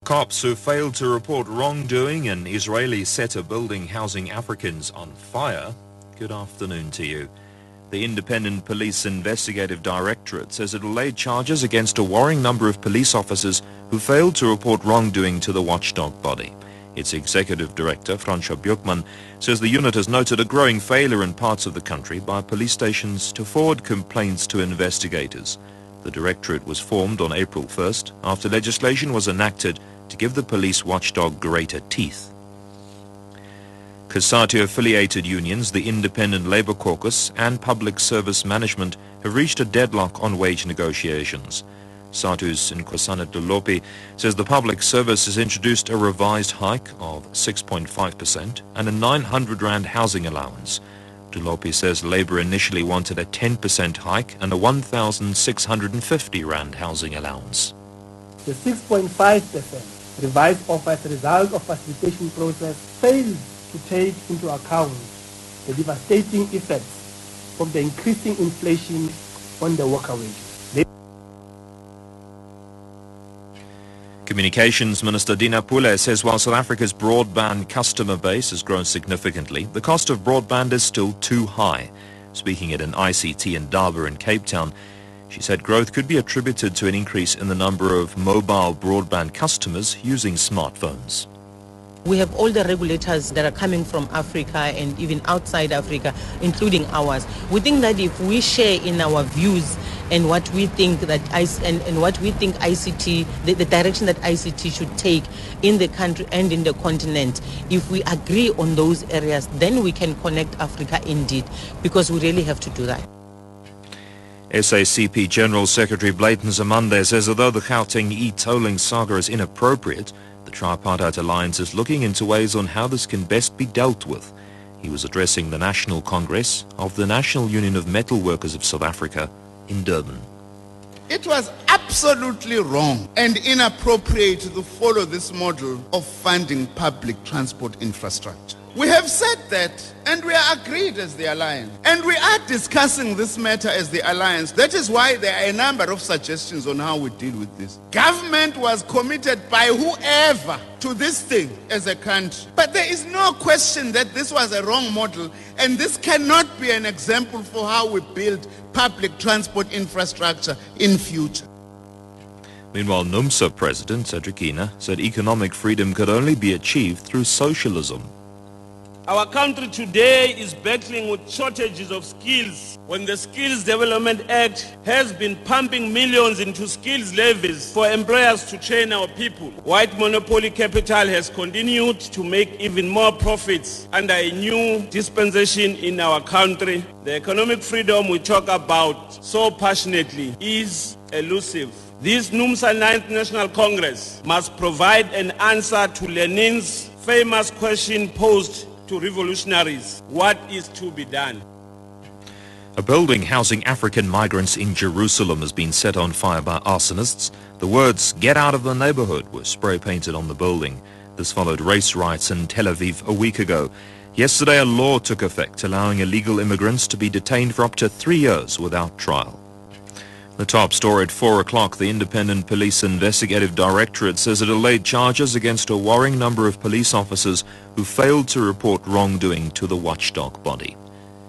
Cops who failed to report wrongdoing in Israeli sector building housing Africans on fire. Good afternoon to you. The Independent Police Investigative Directorate says it will lay charges against a worrying number of police officers who failed to report wrongdoing to the watchdog body. Its Executive Director, Franscha Björkman, says the unit has noted a growing failure in parts of the country by police stations to forward complaints to investigators. The Directorate was formed on April 1st after legislation was enacted to give the police watchdog greater teeth. COSATU-affiliated unions, the Independent Labour Caucus and Public Service Management have reached a deadlock on wage negotiations. SATU's Nkosana Dolopi says the public service has introduced a revised hike of 6.5% and a 900 Rand housing allowance. Dolopi says Labour initially wanted a 10% hike and a 1,650 Rand housing allowance. The 6.5% revised offer as a result of facilitation process failed to take into account the devastating effects of the increasing inflation on the worker wages. Communications Minister Dina Pule says while South Africa's broadband customer base has grown significantly, the cost of broadband is still too high. Speaking at an ICT in Durban in Cape Town, she said growth could be attributed to an increase in the number of mobile broadband customers using smartphones. We have all the regulators that are coming from Africa and even outside Africa, including ours. We think that if we share in our views and what we think that what we think ICT, the direction that ICT should take in the country and in the continent, if we agree on those areas, then we can connect Africa indeed, because we really have to do that. SACP General Secretary Blayton Zamande says although the Gauteng e-tolling saga is inappropriate, the Tripartite Alliance is looking into ways on how this can best be dealt with. He was addressing the National Congress of the National Union of Metal Workers of South Africa in Durban. It was absolutely wrong and inappropriate to follow this model of funding public transport infrastructure. We have said that, and we are agreed as the Alliance. And we are discussing this matter as the Alliance. That is why there are a number of suggestions on how we deal with this. Government was committed by whoever to this thing as a country. But there is no question that this was a wrong model, and this cannot be an example for how we build public transport infrastructure in future. Meanwhile, NUMSA President Cedric Ina said economic freedom could only be achieved through socialism. Our country today is battling with shortages of skills. When the Skills Development Act has been pumping millions into skills levies for employers to train our people, white monopoly capital has continued to make even more profits under a new dispensation in our country. The economic freedom we talk about so passionately is elusive. This NUMSA 9th National Congress must provide an answer to Lenin's famous question posed to revolutionaries: what is to be done? A building housing African migrants in Jerusalem has been set on fire by arsonists. The words "Get out of the neighborhood" were spray painted on the building. This followed race riots in Tel Aviv a week ago. Yesterday a law took effect allowing illegal immigrants to be detained for up to 3 years without trial. The top story at 4 o'clock, the Independent Police Investigative Directorate says it laid charges against a worrying number of police officers who failed to report wrongdoing to the watchdog body.